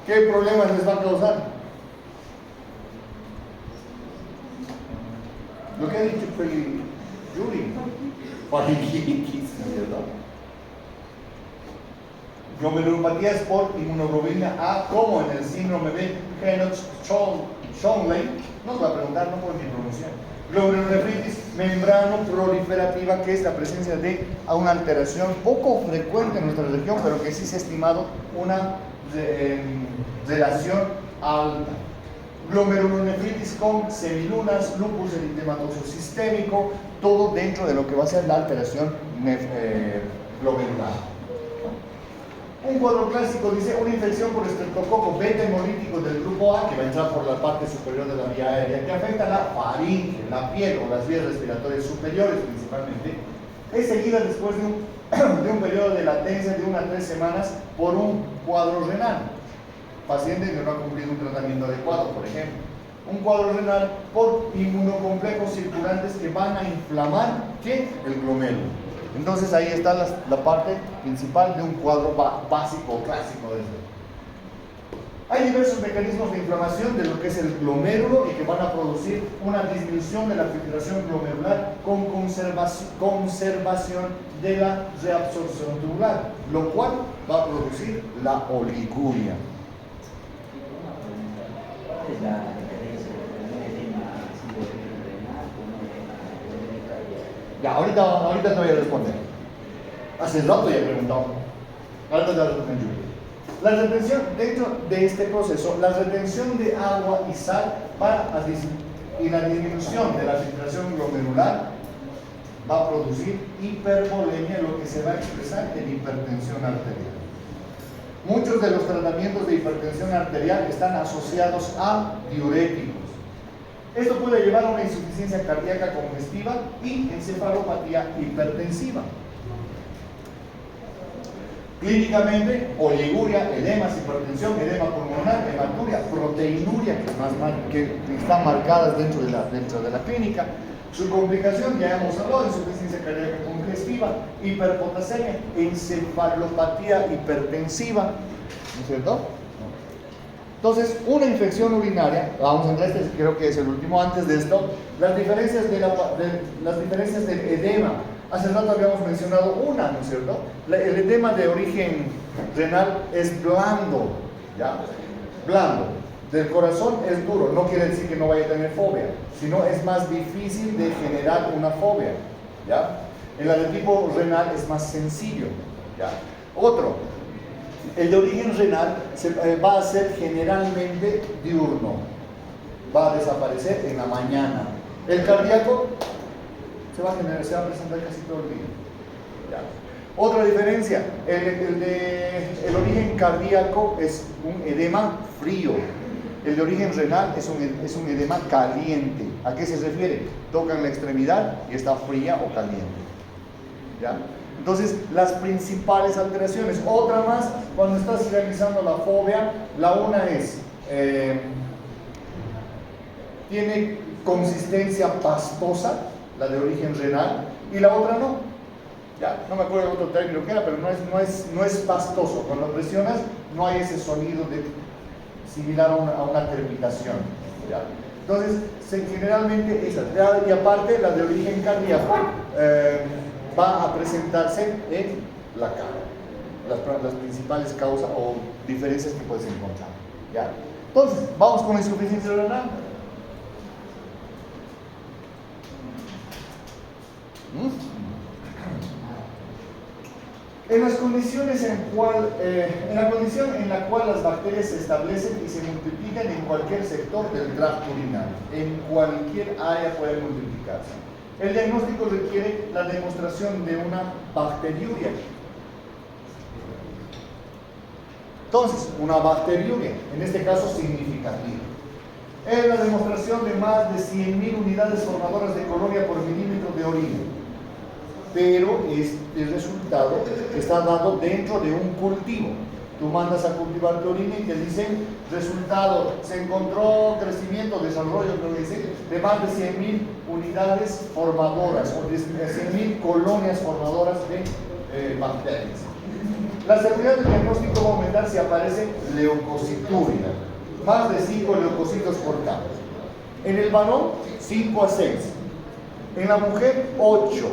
[SPEAKER 1] ¿Qué problemas les va a causar? Lo que ha dicho Yuri, faringitis, ¿no es cierto? Glomerulopatías por inmunoglobulina A, como en el síndrome de Henoch-Schönlein. Nos va a preguntar, no puedo ni pronunciar. Glomerulonefritis membrano proliferativa, que es la presencia de una alteración poco frecuente en nuestra región, pero que sí se ha estimado una relación alta. Glomerulonefritis con semilunas, lupus eritematoso sistémico, todo dentro de lo que va a ser la alteración glomerular. Un cuadro clásico dice una infección por estreptococo beta hemolítico del grupo A, que va a entrar por la parte superior de la vía aérea, que afecta la faringe, la piel o las vías respiratorias superiores principalmente, es seguida después de un periodo de latencia de 1 a 3 semanas por un cuadro renal. Paciente que no ha cumplido un tratamiento adecuado, por ejemplo. Un cuadro renal por inmunocomplejos circulantes que van a inflamar, ¿qué? El glomérulo. Entonces ahí está la parte principal de un cuadro básico o clásico de esto. Hay diversos mecanismos de inflamación de lo que es el glomérulo y que van a producir una disminución de la filtración glomerular con conservación de la reabsorción tubular, lo cual va a producir la oliguria. Ya, ahorita te voy a responder. Hace rato ya he preguntado. Ahorita te voy a responder. La retención, dentro de este proceso, la retención de agua y sal y la disminución de la filtración glomerular va a producir hipervolemia, lo que se va a expresar en hipertensión arterial. Muchos de los tratamientos de hipertensión arterial están asociados a diuréticos. Esto puede llevar a una insuficiencia cardíaca congestiva y encefalopatía hipertensiva. Clínicamente, oliguria, edemas, hipertensión, edema pulmonar, hematuria, proteinuria, que están marcadas dentro de la clínica. Su complicación, ya hemos hablado, insuficiencia cardíaca congestiva, hiperpotasemia, encefalopatía hipertensiva, ¿no es cierto? Entonces, una infección urinaria, vamos a entrar, creo que es el último. Antes de esto, las diferencias del edema. Hace rato habíamos mencionado una, ¿no es cierto? El edema de origen renal es blando, ¿ya? Blando. Del corazón es duro, no quiere decir que no vaya a tener fobia, sino es más difícil de generar una fobia, ¿ya? En la de tipo renal es más sencillo, ¿ya? Otro, el de origen renal va a ser generalmente diurno, va a desaparecer en la mañana. El cardíaco se va a presentar casi todo el día, ¿ya? Otra diferencia, el origen cardíaco es un edema frío. El de origen renal es un edema caliente. ¿A qué se refiere? Tocan la extremidad y está fría o caliente. ¿Ya? Entonces, las principales alteraciones. Otra más, cuando estás realizando la fobia, la una es, tiene consistencia pastosa, la de origen renal, y la otra no. Ya, no me acuerdo el otro término que era, pero no es pastoso. Cuando presionas, no hay ese sonido similar a una crepitación. ¿Ya? Entonces, generalmente esa. Y aparte, la de origen cardíaco va a presentarse en la cara. Las principales causas o diferencias que puedes encontrar. ¿Ya? Entonces, vamos con la insuficiencia renal. En las condiciones en la condición en la cual las bacterias se establecen y se multiplican en cualquier sector del tracto urinario, en cualquier área pueden multiplicarse. El diagnóstico requiere la demostración de una bacteriuria. Entonces, una bacteriuria, en este caso significativa, es la demostración de más de 100.000 unidades formadoras de colonia por milímetro de orina. Pero el resultado está dado dentro de un cultivo. Tú mandas a cultivar tu orina y te dicen, resultado, se encontró crecimiento, desarrollo, creo que dice, de más de 100.000 unidades formadoras, o de 100.000 colonias formadoras de bacterias. La seguridad del diagnóstico va a aumentar si aparece leucocituria, más de 5 leucocitos por campo. En el varón, 5 a 6. En la mujer, 8.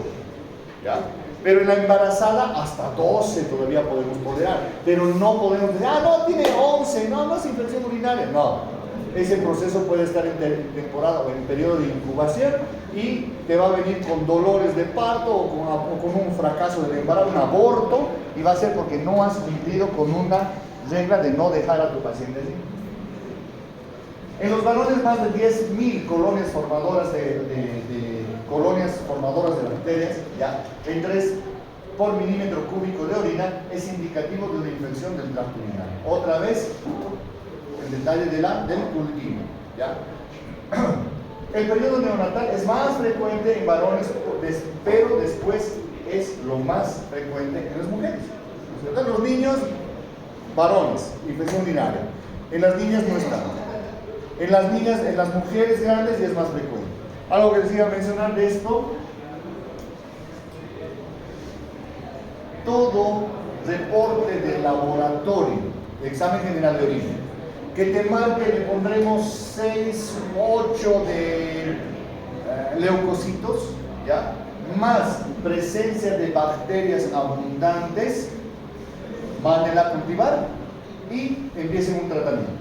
[SPEAKER 1] ¿Ya? Pero en la embarazada hasta 12 todavía podemos tolerar, pero no podemos decir, no, tiene 11, no es infección urinaria. No, ese proceso puede estar en temporada o en periodo de incubación y te va a venir con dolores de parto o con un fracaso del embarazo, un aborto, y va a ser porque no has cumplido con una regla de no dejar a tu paciente así. En los varones, más de 10.000 colonias formadoras de bacterias, ¿ya? En 3 por milímetro cúbico de orina es indicativo de una infección del tracto urinario. Otra vez, el detalle del cultivo, ¿ya? El periodo neonatal es más frecuente en varones, pero después es lo más frecuente en las mujeres. En los niños, varones, infección urinaria. En las niñas no está. En las niñas, en las mujeres grandes ya es más frecuente. Algo que les iba a mencionar de esto, todo reporte de laboratorio, examen general de orina, que te marque, le pondremos 6, 8 de leucocitos, ¿ya? Más presencia de bacterias abundantes, mándenla a cultivar y empiecen un tratamiento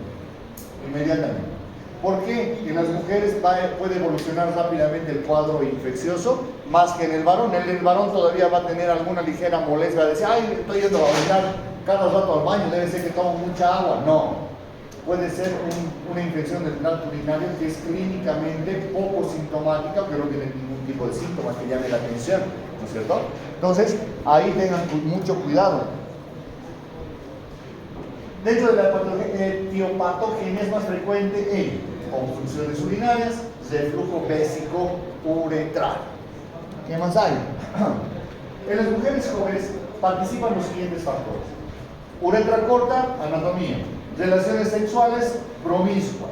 [SPEAKER 1] inmediatamente. ¿Por qué? En las mujeres puede evolucionar rápidamente el cuadro infeccioso, más que en el varón. En el varón todavía va a tener alguna ligera molestia, decir, estoy yendo a orinar cada rato al baño, debe ser que tomo mucha agua. No, puede ser una infección del tracto urinario que es clínicamente poco sintomática, que no tiene ningún tipo de síntomas que llame la atención, ¿no es cierto? Entonces, ahí tengan mucho cuidado. Dentro de la etiopatogenia es más frecuente en obstrucciones urinarias, reflujo vésico uretral. ¿Qué más hay? En las mujeres jóvenes participan los siguientes factores: uretra corta, anatomía; relaciones sexuales promiscuas;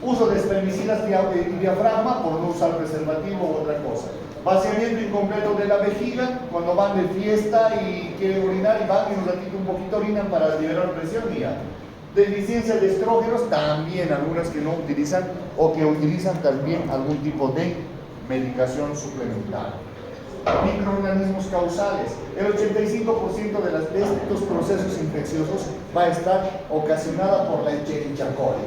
[SPEAKER 1] uso de espermicidas y diafragma por no usar preservativo u otra cosa; vaciamiento incompleto de la vejiga cuando van de fiesta y quieren orinar y van y un ratito un poquito orinan para liberar presión y ya. Deficiencia de estrógenos, también algunas que no utilizan o que utilizan también algún tipo de medicación suplementaria. Microorganismos causales. El 85% de estos procesos infecciosos va a estar ocasionada por la Escherichia coli.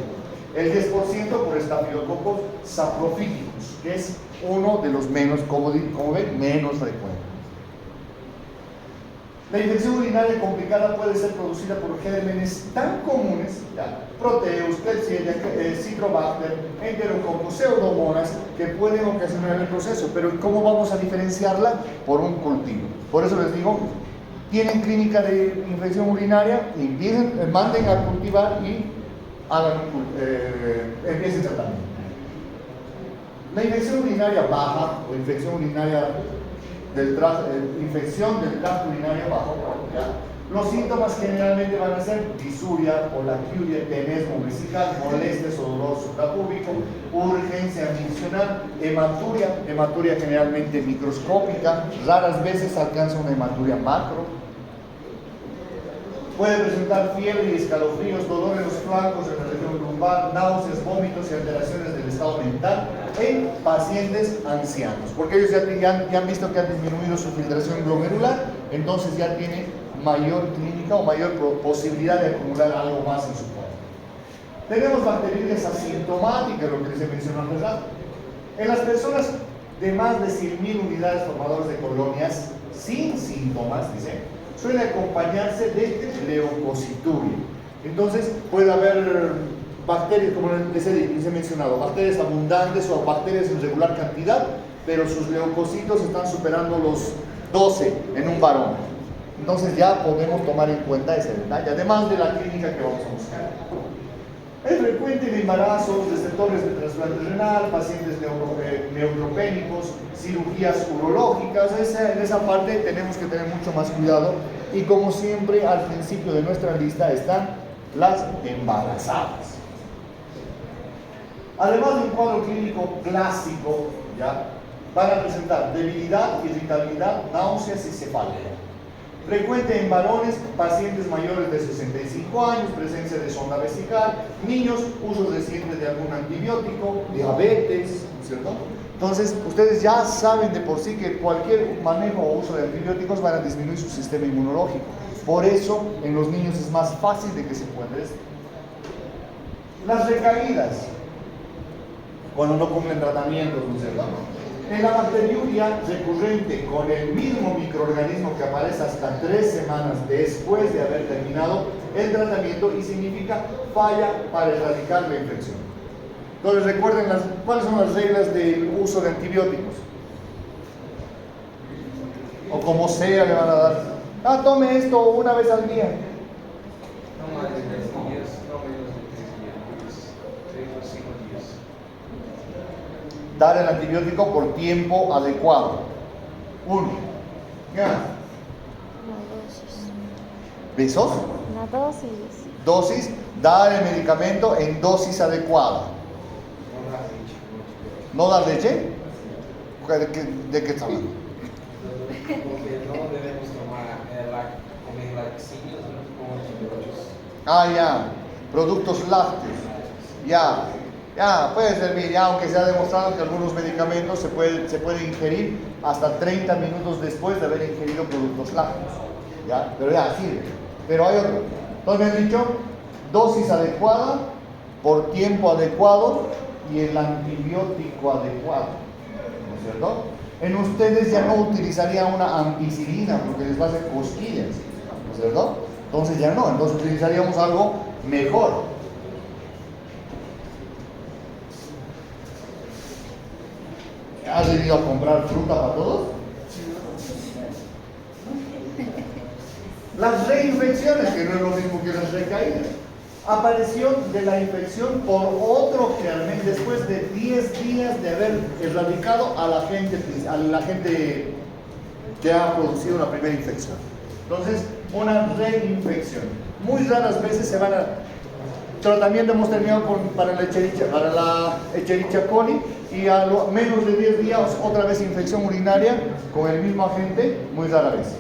[SPEAKER 1] El 10% por Staphylococcus saprophyticus, que es uno de los menos, como ven, menos frecuentes. La infección urinaria complicada puede ser producida por gérmenes tan comunes, ¿ya? Proteus, Klebsiella, Citrobacter, Enterococcus, Pseudomonas, que pueden ocasionar el proceso. Pero ¿cómo vamos a diferenciarla? Por un cultivo. Por eso les digo, tienen clínica de infección urinaria, manden a cultivar y empiecen tratamiento. La infección urinaria baja o infección urinaria infección del tracto urinario bajo, ¿ya? Los síntomas generalmente van a ser disuria, olacuria, tenesmo vesical, molestias o dolor suprapúbico, urgencia miccional, hematuria generalmente microscópica, raras veces alcanza una hematuria macro. Puede presentar fiebre y escalofríos, dolor en los flancos, en la región lumbar, náuseas, vómitos y alteraciones del estado mental en pacientes ancianos, porque ellos ya han visto que han disminuido su filtración glomerular, entonces ya tienen mayor clínica o mayor posibilidad de acumular algo más en su cuerpo. Tenemos bacterias asintomáticas, lo que les he mencionado hace rato. En las personas de más de 100.000 unidades formadoras de colonias sin síntomas, dice, suele acompañarse de leucocituria. Entonces puede haber bacterias, como les he mencionado, bacterias abundantes o bacterias en regular cantidad, pero sus leucocitos están superando los 12 en un varón. Entonces ya podemos tomar en cuenta ese detalle, además de la clínica que vamos a buscar. Es frecuente en embarazos, receptores de trasplante renal, pacientes neutropénicos, cirugías urológicas. En esa parte tenemos que tener mucho más cuidado. Y como siempre, al principio de nuestra lista están las embarazadas. Además de un cuadro clínico clásico, ¿ya? Van a presentar debilidad, irritabilidad, náuseas y cefalea. Frecuente en varones, pacientes mayores de 65 años, presencia de sonda vesical, niños, uso reciente de algún antibiótico, diabetes, ¿no es cierto? Entonces, ustedes ya saben de por sí que cualquier manejo o uso de antibióticos van a disminuir su sistema inmunológico. Por eso, en los niños es más fácil de que se encuentre esto. Las recaídas, cuando no cumplen tratamientos, ¿no es cierto? En la bacteriuria recurrente con el mismo microorganismo que aparece hasta 3 semanas después de haber terminado el tratamiento y significa falla para erradicar la infección. Entonces recuerden cuáles son las reglas del uso de antibióticos. O como sea le van a dar. Tome esto una vez al día.
[SPEAKER 3] No más de 3 días, no menos de 3 días, 3 o 5 días.
[SPEAKER 1] Dar el antibiótico por tiempo adecuado. 1. ¿Qué más?
[SPEAKER 2] Una dosis.
[SPEAKER 1] ¿Besos?
[SPEAKER 2] Una dosis.
[SPEAKER 1] Dosis. Dar el medicamento en dosis adecuada.
[SPEAKER 3] No dar leche,
[SPEAKER 1] ¿No dar leche? ¿De qué está hablando?
[SPEAKER 3] porque no debemos comer laxinios como antibióticos.
[SPEAKER 1] Ya. Productos lácteos. Ya, puede servir, ya, aunque se ha demostrado que algunos medicamentos se puede ingerir hasta 30 minutos después de haber ingerido productos lácteos. ¿Ya? Pero ya, sirve. Pero hay otro. Entonces me han dicho, dosis adecuada, por tiempo adecuado y el antibiótico adecuado. ¿No es cierto? En ustedes ya no utilizarían una ampicilina porque les va a hacer cosquillas. ¿No es cierto? Entonces ya no, entonces utilizaríamos algo mejor. ¿Has ido a comprar fruta para todos? Las reinfecciones, que no es lo mismo que las recaídas. Aparición de la infección por otro germen después de 10 días de haber erradicado a la gente que ha producido la primera infección. Entonces, una reinfección. Muy raras veces se van a... Tratamiento hemos terminado para la Escherichia coli y a menos de 10 días otra vez infección urinaria con el mismo agente, muy rara vez.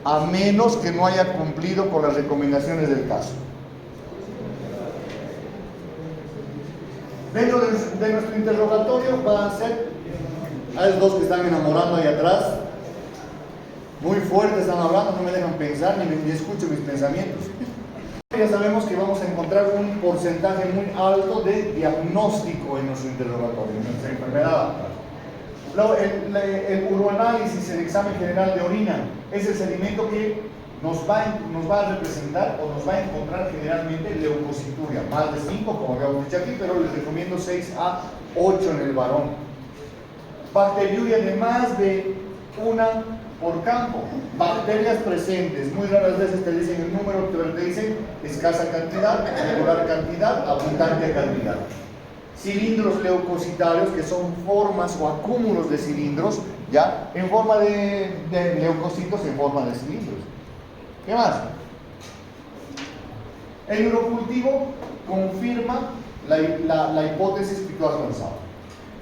[SPEAKER 1] A menos que no haya cumplido con las recomendaciones del caso. Dentro de nuestro interrogatorio van a ser a esos dos que están enamorando ahí atrás. Muy fuerte están hablando, no me dejan pensar ni escucho mis pensamientos. Ya sabemos que vamos a encontrar un porcentaje muy alto de diagnóstico en nuestro interrogatorio, en nuestra enfermedad. El uroanálisis, el examen general de orina, es el sedimento que nos va a representar o nos va a encontrar generalmente leucocituria, más de 5 como habíamos dicho aquí, pero les recomiendo 6 a 8 en el varón. Bacteriuria de más de 1 por campo. Bacterias presentes, muy raras veces te dicen el número, pero te dicen escasa cantidad, regular cantidad, abundante cantidad. Cilindros leucocitarios, que son formas o acúmulos de cilindros, ¿ya? En forma de leucocitos, en forma de cilindros. ¿Qué más? El urocultivo confirma la hipótesis que tú has lanzado.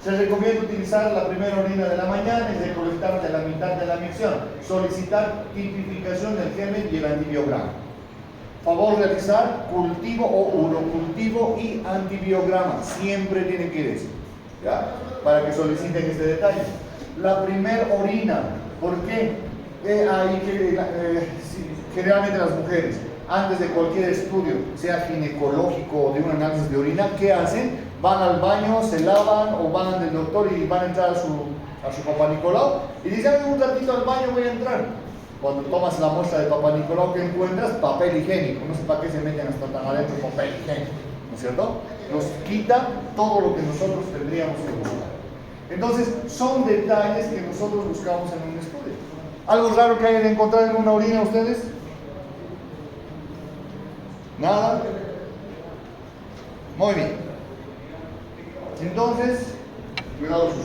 [SPEAKER 1] Se recomienda utilizar la primera orina de la mañana y recolectar de la mitad de la micción. Solicitar tipificación del germen y el antibiograma. Favor realizar cultivo o urocultivo y antibiograma. Siempre tiene que ir eso, ¿ya? Para que soliciten este detalle. La primera orina, ¿por qué? Generalmente las mujeres, antes de cualquier estudio, sea ginecológico o de un análisis de orina, ¿qué hacen? Van al baño, se lavan o van del doctor y van a entrar a su Papá Nicolau y dicen, un ratito al baño voy a entrar. Cuando tomas la muestra de Papá Nicolau, ¿qué encuentras? Papel higiénico. No sé para qué se meten hasta tan adentro papel higiénico, ¿no es cierto? Nos quita todo lo que nosotros tendríamos que buscar. Entonces, son detalles que nosotros buscamos en un estudio. ¿Algo raro que hayan encontrado en una orina ustedes? ¿Nada? Muy bien. Entonces, cuidado sus